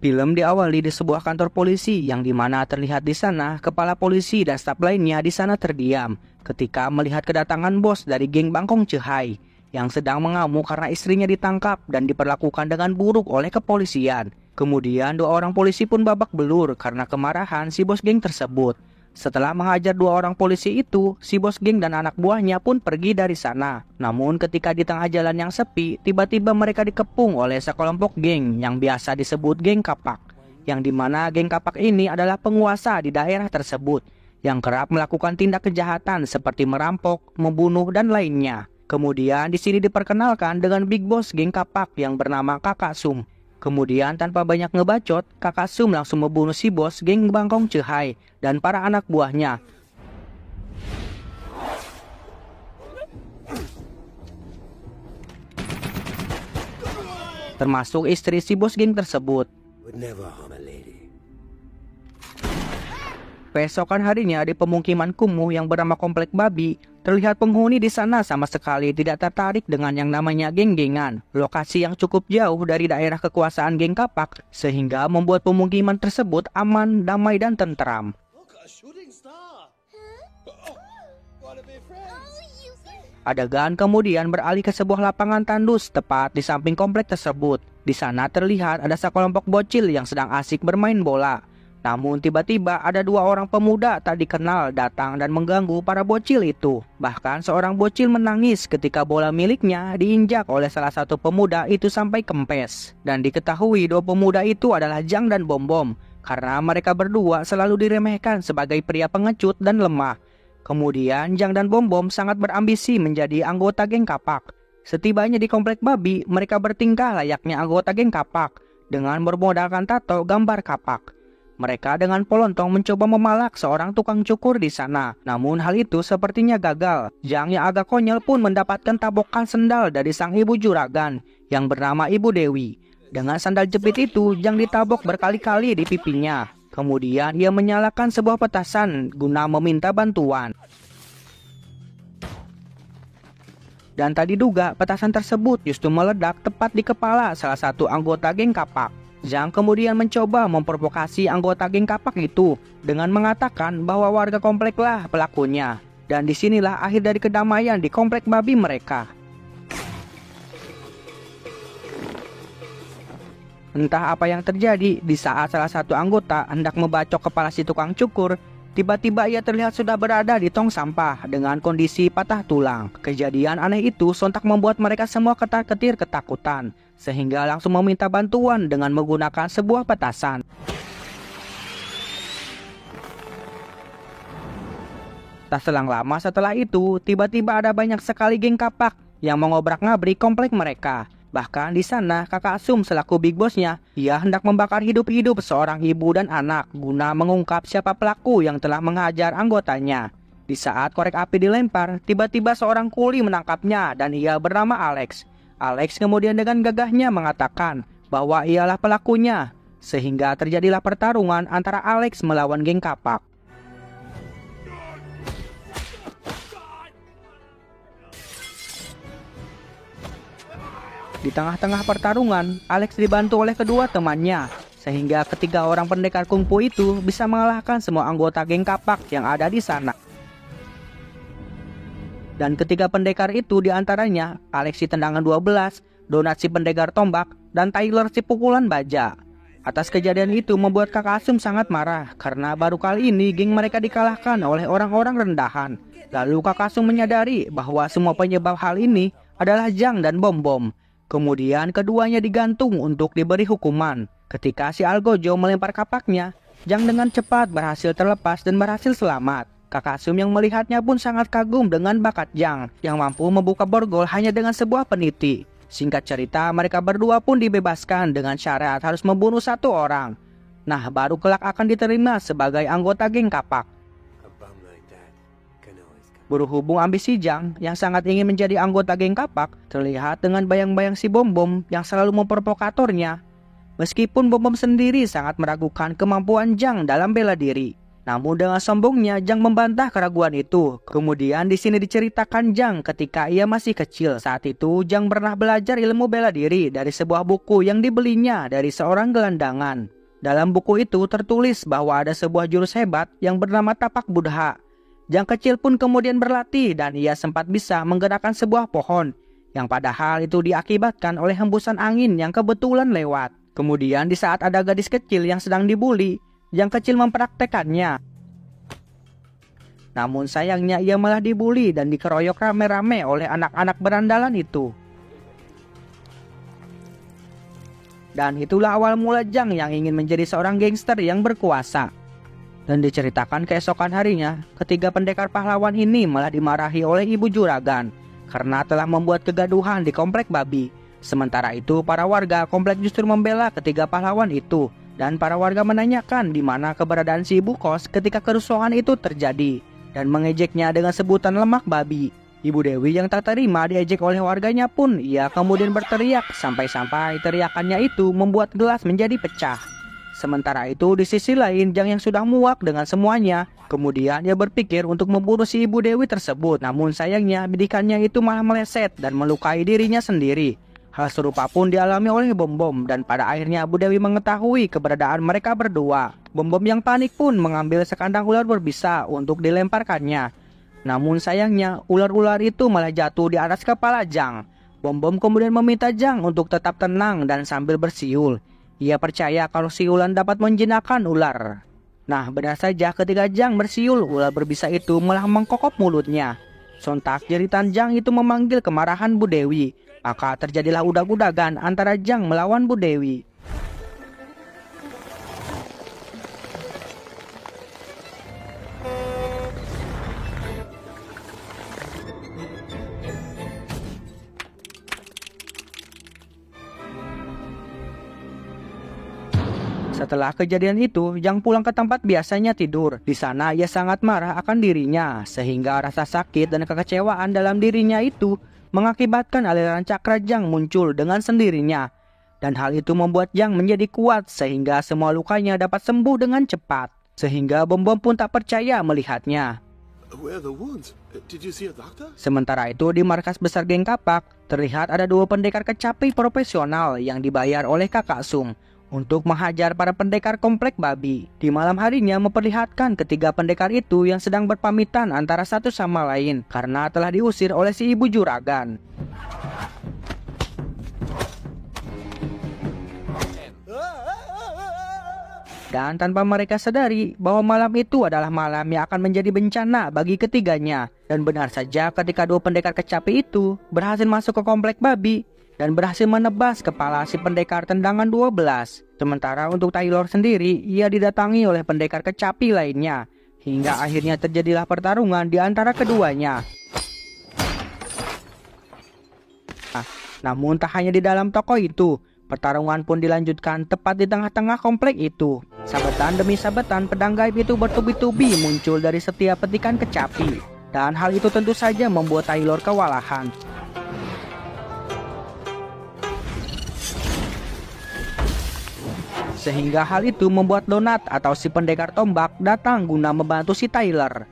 Film diawali di sebuah kantor polisi yang dimana terlihat di sana kepala polisi dan staf lainnya di sana terdiam ketika melihat kedatangan bos dari geng Bangkong Cehai yang sedang mengamuk karena istrinya ditangkap dan diperlakukan dengan buruk oleh kepolisian. Kemudian dua orang polisi pun babak belur karena kemarahan si bos geng tersebut. Setelah menghajar dua orang polisi itu, si bos geng dan anak buahnya pun pergi dari sana. Namun ketika di tengah jalan yang sepi, tiba-tiba mereka dikepung oleh sekelompok geng yang biasa disebut geng kapak. Yang dimana geng kapak ini adalah penguasa di daerah tersebut yang kerap melakukan tindak kejahatan seperti merampok, membunuh, dan lainnya. Kemudian di sini diperkenalkan dengan big boss geng kapak yang bernama Kakak Sum. Kemudian tanpa banyak ngebacot, Kakak Sum langsung membunuh si bos geng Bangkong Cehai dan para anak buahnya. Termasuk istri si bos geng tersebut. Keesokan harinya di pemukiman kumuh yang bernama Komplek Babi, terlihat penghuni di sana sama sekali tidak tertarik dengan yang namanya geng-gengan. Lokasi yang cukup jauh dari daerah kekuasaan geng kapak, sehingga membuat pemukiman tersebut aman, damai, dan tentram. Adegan kemudian beralih ke sebuah lapangan tandus tepat di samping komplek tersebut. Di sana terlihat ada sekelompok bocil yang sedang asik bermain bola. Namun tiba-tiba ada dua orang pemuda tak dikenal datang dan mengganggu para bocil itu. Bahkan seorang bocil menangis ketika bola miliknya diinjak oleh salah satu pemuda itu sampai kempes. Dan diketahui dua pemuda itu adalah Jang dan Bom Bom, karena mereka berdua selalu diremehkan sebagai pria pengecut dan lemah. Kemudian Jang dan Bom Bom sangat berambisi menjadi anggota geng kapak. Setibanya di Komplek Babi, mereka bertingkah layaknya anggota geng kapak dengan bermodalkan tato gambar kapak. Mereka dengan polontong mencoba memalak seorang tukang cukur di sana. Namun hal itu sepertinya gagal. Jang yang agak konyol pun mendapatkan tabokan sendal dari sang ibu juragan yang bernama Ibu Dewi. Dengan sandal jepit itu, Jang ditabok berkali-kali di pipinya. Kemudian ia menyalakan sebuah petasan guna meminta bantuan. Dan tadi diduga petasan tersebut justru meledak tepat di kepala salah satu anggota geng kapak. Jang kemudian mencoba memprovokasi anggota geng kapak itu dengan mengatakan bahwa warga kompleklah pelakunya. Dan disinilah akhir dari kedamaian di Komplek Babi mereka. Entah apa yang terjadi di saat salah satu anggota hendak membacok kepala si tukang cukur, tiba-tiba ia terlihat sudah berada di tong sampah dengan kondisi patah tulang. Kejadian aneh itu sontak membuat mereka semua ketar-ketir ketakutan, sehingga langsung meminta bantuan dengan menggunakan sebuah petasan. Tak selang lama setelah itu, tiba-tiba ada banyak sekali geng kapak yang mengobrak-ngabrik komplek mereka. Bahkan di sana, Kakak Sum selaku big bossnya, ia hendak membakar hidup-hidup seorang ibu dan anak guna mengungkap siapa pelaku yang telah menghajar anggotanya. Di saat korek api dilempar, tiba-tiba seorang kuli menangkapnya dan ia bernama Alex. Alex kemudian dengan gagahnya mengatakan bahwa ialah pelakunya, sehingga terjadilah pertarungan antara Alex melawan geng kapak. Di tengah-tengah pertarungan, Alex dibantu oleh kedua temannya, sehingga ketiga orang pendekar kungfu itu bisa mengalahkan semua anggota geng kapak yang ada di sana. Dan ketiga pendekar itu diantaranya Alex si tendangan 12, Donat si pendekar tombak, dan Tyler si pukulan baja. Atas kejadian itu membuat Kakak Sum sangat marah karena baru kali ini geng mereka dikalahkan oleh orang-orang rendahan. Lalu Kakak Sum menyadari bahwa semua penyebab hal ini adalah Jang dan Bom Bom. Kemudian keduanya digantung untuk diberi hukuman. Ketika si Algojo melempar kapaknya, Jang dengan cepat berhasil terlepas dan berhasil selamat. Kakak Sum yang melihatnya pun sangat kagum dengan bakat Jang yang mampu membuka borgol hanya dengan sebuah peniti. Singkat cerita, mereka berdua pun dibebaskan dengan syarat harus membunuh satu orang. Nah, baru kelak akan diterima sebagai anggota geng kapak. Berhubung ambisi Jang yang sangat ingin menjadi anggota geng kapak terlihat dengan bayang-bayang si Bom Bom yang selalu memprovokatornya. Meskipun Bom Bom sendiri sangat meragukan kemampuan Jang dalam bela diri. Namun dengan sombongnya Jang membantah keraguan itu. Kemudian di sini diceritakan Jang ketika ia masih kecil. Saat itu Jang pernah belajar ilmu bela diri dari sebuah buku yang dibelinya dari seorang gelandangan. Dalam buku itu tertulis bahwa ada sebuah jurus hebat yang bernama Tapak Buddha. Jang kecil pun kemudian berlatih dan ia sempat bisa menggerakkan sebuah pohon yang padahal itu diakibatkan oleh hembusan angin yang kebetulan lewat. Kemudian di saat ada gadis kecil yang sedang dibuli, Jang kecil mempraktekannya. Namun sayangnya ia malah dibuli dan dikeroyok rame-rame oleh anak-anak berandalan itu. Dan itulah awal mula Jang yang ingin menjadi seorang gangster yang berkuasa. Dan diceritakan keesokan harinya, ketiga pendekar pahlawan ini malah dimarahi oleh ibu juragan karena telah membuat kegaduhan di komplek babi. Sementara itu para warga komplek justru membela ketiga pahlawan itu. Dan para warga menanyakan di mana keberadaan si ibu kos ketika kerusuhan itu terjadi dan mengejeknya dengan sebutan lemak babi. Ibu Dewi yang tak terima diejek oleh warganya pun ia kemudian berteriak sampai-sampai teriakannya itu membuat gelas menjadi pecah. Sementara itu di sisi lain Jang yang sudah muak dengan semuanya, kemudian ia berpikir untuk membunuh si ibu Dewi tersebut. Namun sayangnya bidikannya itu malah meleset dan melukai dirinya sendiri. Hal serupa pun dialami oleh Bom-Bom dan pada akhirnya Bu Dewi mengetahui keberadaan mereka berdua. Bom-Bom yang panik pun mengambil sekandang ular berbisa untuk dilemparkannya. Namun sayangnya ular-ular itu malah jatuh di atas kepala Jang. Bom-Bom kemudian meminta Jang untuk tetap tenang dan sambil bersiul. Ia percaya kalau siulan dapat menjinakkan ular. Nah benar saja ketika Jang bersiul, ular berbisa itu malah mengkokop mulutnya. Sontak jeritan Jang itu memanggil kemarahan Bu Dewi. Maka terjadilah udag-udagan antara Jang melawan Bu Dewi. Setelah kejadian itu, Jang pulang ke tempat biasanya tidur. Di sana ia sangat marah akan dirinya, sehingga rasa sakit dan kekecewaan dalam dirinya itu mengakibatkan aliran cakra Jang muncul dengan sendirinya. Dan hal itu membuat Jang menjadi kuat sehingga semua lukanya dapat sembuh dengan cepat. Sehingga Bom-Bom pun tak percaya melihatnya. Sementara itu di markas besar geng Kapak, terlihat ada dua pendekar kecapi profesional yang dibayar oleh Kakak Sung untuk menghajar para pendekar komplek babi. Di malam harinya memperlihatkan ketiga pendekar itu yang sedang berpamitan antara satu sama lain karena telah diusir oleh si ibu juragan. Dan tanpa mereka sadari bahwa malam itu adalah malam yang akan menjadi bencana bagi ketiganya. Dan benar saja ketika dua pendekar kecapi itu berhasil masuk ke komplek babi dan berhasil menebas kepala si pendekar tendangan 12. Sementara untuk Taylor sendiri, ia didatangi oleh pendekar kecapi lainnya. Hingga akhirnya terjadilah pertarungan di antara keduanya. Namun tak hanya di dalam toko itu, pertarungan pun dilanjutkan tepat di tengah-tengah komplek itu. Sabetan demi sabetan pedang gaib itu bertubi-tubi muncul dari setiap petikan kecapi. Dan hal itu tentu saja membuat Taylor kewalahan. Sehingga hal itu membuat Donat atau si pendekar tombak datang guna membantu si Tyler.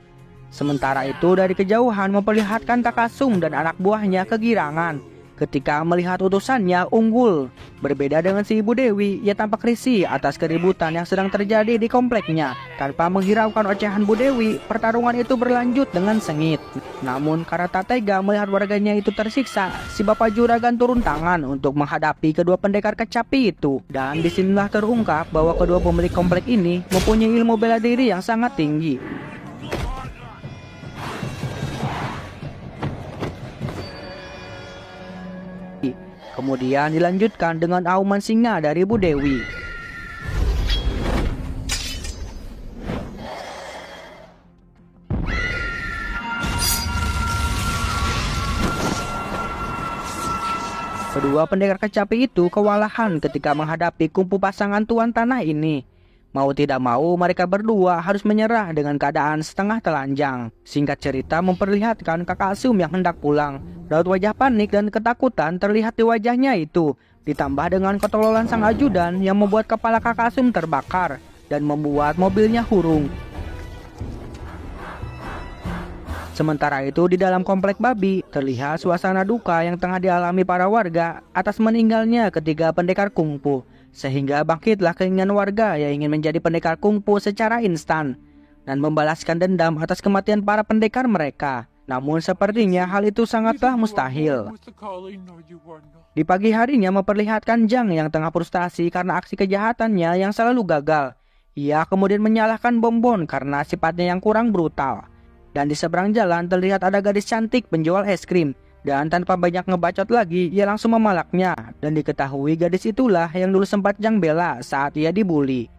Sementara itu dari kejauhan memperlihatkan Kakak Sung dan anak buahnya kegirangan ketika melihat utusannya unggul. Berbeda dengan si Ibu Dewi, ia tampak risih atas keributan yang sedang terjadi di kompleknya. Tanpa menghiraukan ocehan Bu Dewi, pertarungan itu berlanjut dengan sengit. Namun karena tak tega melihat warganya itu tersiksa, si Bapak Juragan turun tangan untuk menghadapi kedua pendekar kecapi itu. Dan disinilah terungkap bahwa kedua pemilik komplek ini mempunyai ilmu bela diri yang sangat tinggi. Kemudian dilanjutkan dengan auman singa dari Bu Dewi. Kedua pendekar kecapi itu kewalahan ketika menghadapi kumpu pasangan tuan tanah ini. Mau tidak mau mereka berdua harus menyerah dengan keadaan setengah telanjang. Singkat cerita memperlihatkan Kakak Sum yang hendak pulang. Raut wajah panik dan ketakutan terlihat di wajahnya itu. Ditambah dengan ketololan sang ajudan yang membuat kepala Kakak Sum terbakar dan membuat mobilnya hurung. Sementara itu di dalam komplek babi, terlihat suasana duka yang tengah dialami para warga atas meninggalnya ketiga pendekar kungfu. Sehingga bangkitlah keinginan warga yang ingin menjadi pendekar kungfu secara instan dan membalaskan dendam atas kematian para pendekar mereka. Namun sepertinya hal itu sangatlah mustahil. Di pagi harinya memperlihatkan Zhang yang tengah frustasi karena aksi kejahatannya yang selalu gagal. Ia kemudian menyalahkan Bonbon karena sifatnya yang kurang brutal. Dan di seberang jalan terlihat ada gadis cantik penjual es krim. Dan tanpa banyak ngebacot lagi, ia langsung memalaknya. Dan diketahui gadis itulah yang dulu sempat Zhang bela saat ia dibully.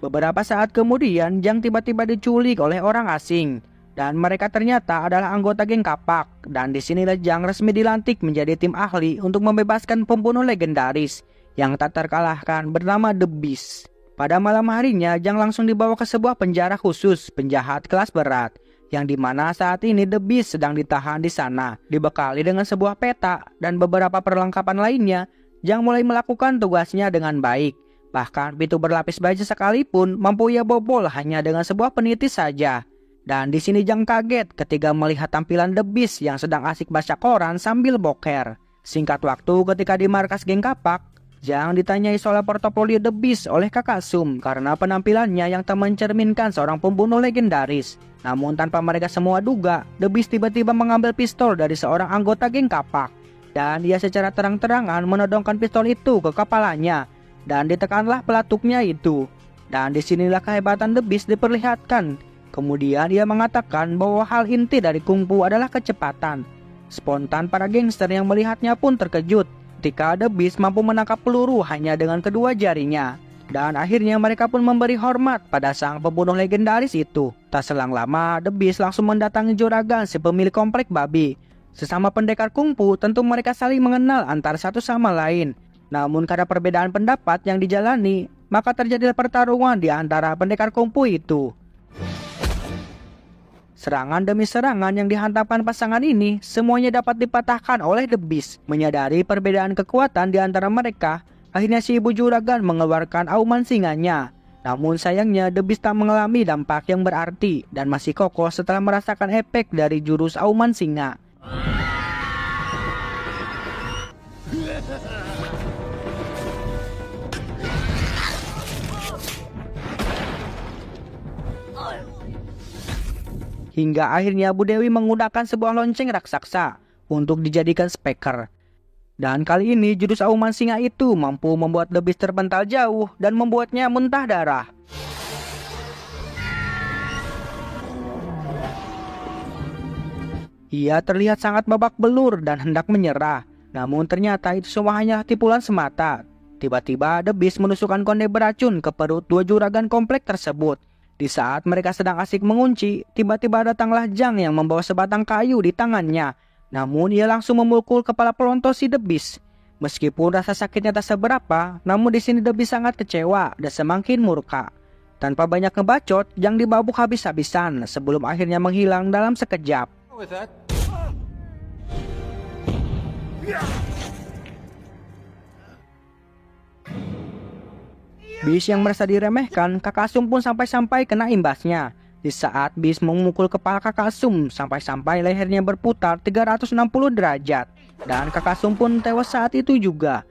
Beberapa saat kemudian, Zhang tiba-tiba diculik oleh orang asing. Dan mereka ternyata adalah anggota geng kapak. Dan disinilah Zhang resmi dilantik menjadi tim ahli untuk membebaskan pembunuh legendaris yang tak terkalahkan bernama The Beast. Pada malam harinya, Zhang langsung dibawa ke sebuah penjara khusus penjahat kelas berat, yang dimana saat ini The Beast sedang ditahan di sana. Dibekali dengan sebuah peta dan beberapa perlengkapan lainnya, Zhang mulai melakukan tugasnya dengan baik. Bahkan pintu berlapis baja sekalipun mampu ia bobol hanya dengan sebuah penitis saja. Dan di sini Zhang kaget ketika melihat tampilan The Beast yang sedang asik baca koran sambil boker. Singkat waktu ketika di markas geng kapak, Zhang ditanyai soal portofolio The Beast oleh kakak Sum karena penampilannya yang tak mencerminkan seorang pembunuh legendaris. Namun tanpa mereka semua duga, The Beast tiba-tiba mengambil pistol dari seorang anggota geng kapak. Dan ia secara terang-terangan menodongkan pistol itu ke kepalanya. Dan ditekanlah pelatuknya itu. Dan disinilah kehebatan The Beast diperlihatkan. Kemudian ia mengatakan bahwa hal inti dari kungfu adalah kecepatan. Spontan para gangster yang melihatnya pun terkejut ketika The Beast mampu menangkap peluru hanya dengan kedua jarinya. Dan akhirnya mereka pun memberi hormat pada sang pembunuh legendaris itu. Tak selang lama, The Beast langsung mendatangi juragan si pemilik komplek babi. Sesama pendekar kungfu, tentu mereka saling mengenal antara satu sama lain. Namun karena perbedaan pendapat yang dijalani, maka terjadilah pertarungan di antara pendekar kungfu itu. Serangan demi serangan yang dihantamkan pasangan ini semuanya dapat dipatahkan oleh The Beast. Menyadari perbedaan kekuatan di antara mereka, akhirnya si ibu juragan mengeluarkan auman singanya. Namun sayangnya The Beast tak mengalami dampak yang berarti dan masih kokoh setelah merasakan efek dari jurus auman singa. Hingga akhirnya Bu Dewi menggunakan sebuah lonceng raksasa untuk dijadikan speaker. Dan kali ini jurus auman singa itu mampu membuat The Beast terpental jauh dan membuatnya muntah darah. Ia terlihat sangat babak belur dan hendak menyerah. Namun ternyata itu semua hanya tipulan semata. Tiba-tiba The Beast menusukkan konde beracun ke perut dua juragan komplek tersebut. Di saat mereka sedang asik mengunci, tiba-tiba datanglah Zhang yang membawa sebatang kayu di tangannya. Namun ia langsung memukul kepala pelontos si The Beast. Meskipun rasa sakitnya tak seberapa, namun di sini The Beast sangat kecewa dan semakin murka. Tanpa banyak ngebacot, Zhang dibabuk habis-habisan sebelum akhirnya menghilang dalam sekejap. Beast yang merasa diremehkan, Kakak Sum pun sampai-sampai kena imbasnya. Di saat Beast memukul kepala Kakak Sum sampai-sampai lehernya berputar 360 derajat. Dan Kakak Sum pun tewas saat itu juga.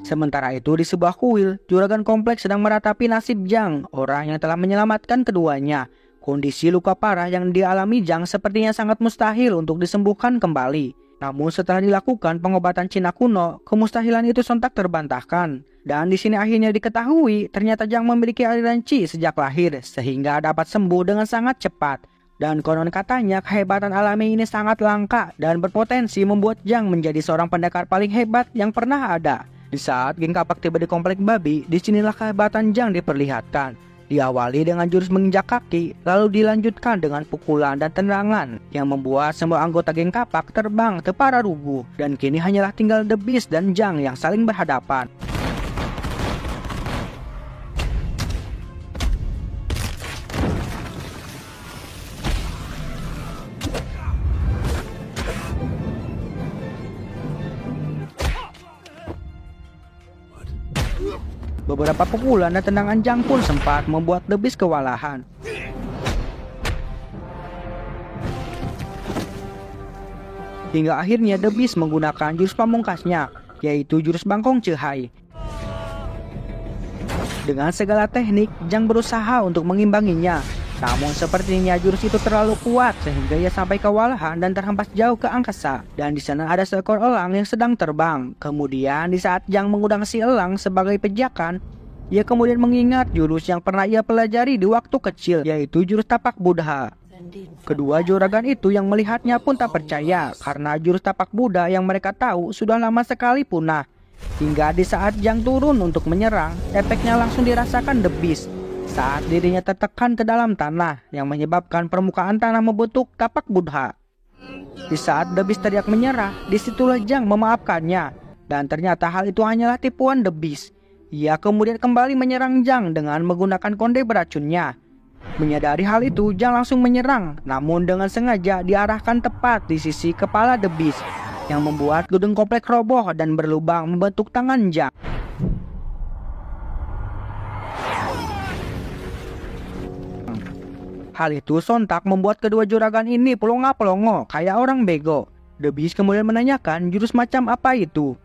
Sementara itu di sebuah kuil, juragan kompleks sedang meratapi nasib Zhang, orang yang telah menyelamatkan keduanya. Kondisi luka parah yang dialami Zhang sepertinya sangat mustahil untuk disembuhkan kembali. Namun setelah dilakukan pengobatan Cina kuno, kemustahilan itu sontak terbantahkan. Dan di sini akhirnya diketahui ternyata Zhang memiliki aliran Qi sejak lahir sehingga dapat sembuh dengan sangat cepat. Dan konon katanya kehebatan alami ini sangat langka dan berpotensi membuat Zhang menjadi seorang pendekar paling hebat yang pernah ada. Di saat geng kapak tiba di komplek babi, disinilah kehebatan Zhang diperlihatkan. Diawali dengan jurus menginjak kaki, lalu dilanjutkan dengan pukulan dan tendangan yang membuat semua anggota geng kapak terbang ke para rubuh. Dan kini hanyalah tinggal The Beast dan Zhang yang saling berhadapan. Beberapa pukulan dan tendangan Jang pun sempat membuat The Beast kewalahan. Hingga akhirnya The Beast menggunakan jurus pamungkasnya, yaitu jurus Bangkong Cehai. Dengan segala teknik, Jang berusaha untuk mengimbanginya. Namun sepertinya jurus itu terlalu kuat sehingga ia sampai kewalahan dan terhempas jauh ke angkasa. Dan di sana ada seekor elang yang sedang terbang. Kemudian di saat Jang mengundang si elang sebagai pejakan, ia kemudian mengingat jurus yang pernah ia pelajari di waktu kecil, yaitu jurus tapak Buddha. Kedua juragan itu yang melihatnya pun tak percaya karena jurus tapak Buddha yang mereka tahu sudah lama sekali punah. Hingga di saat Jang turun untuk menyerang, efeknya langsung dirasakan The Beast saat dirinya tertekan ke dalam tanah yang menyebabkan permukaan tanah membentuk tapak Buddha. Di saat The Beast teriak menyerah, disitulah Jang memaafkannya. Dan ternyata hal itu hanyalah tipuan The Beast. Ia kemudian kembali menyerang Jang dengan menggunakan konde beracunnya. Menyadari hal itu, Jang langsung menyerang, namun dengan sengaja diarahkan tepat di sisi kepala The Beast, yang membuat gedung komplek roboh dan berlubang membentuk tangan Jang. Hal itu sontak membuat kedua juragan ini pelongo-pelongo kayak orang bego. The Beast kemudian menanyakan jurus macam apa itu.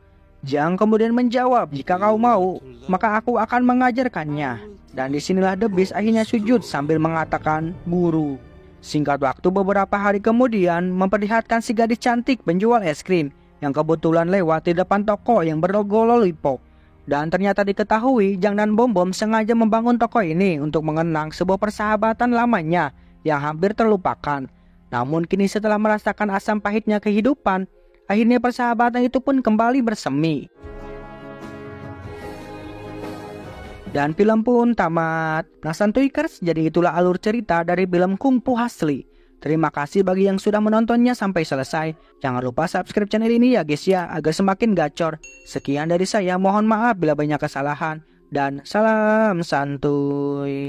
Jang kemudian menjawab, jika kau mau, maka aku akan mengajarkannya. Dan disinilah The Beast akhirnya sujud sambil mengatakan, guru. Singkat waktu beberapa hari kemudian memperlihatkan si gadis cantik penjual es krim yang kebetulan lewat di depan toko yang berlogo Lollipop. Dan ternyata diketahui Jang dan Bom Bom sengaja membangun toko ini untuk mengenang sebuah persahabatan lamanya yang hampir terlupakan. Namun kini setelah merasakan asam pahitnya kehidupan, akhirnya persahabatan itu pun kembali bersemi. Dan film pun tamat. Nah santuykers, jadi itulah alur cerita dari film Kung Fu Hustle. Terima kasih bagi yang sudah menontonnya sampai selesai. Jangan lupa subscribe channel ini ya guys ya, agar semakin gacor. Sekian dari saya, mohon maaf bila banyak kesalahan. Dan salam santuy.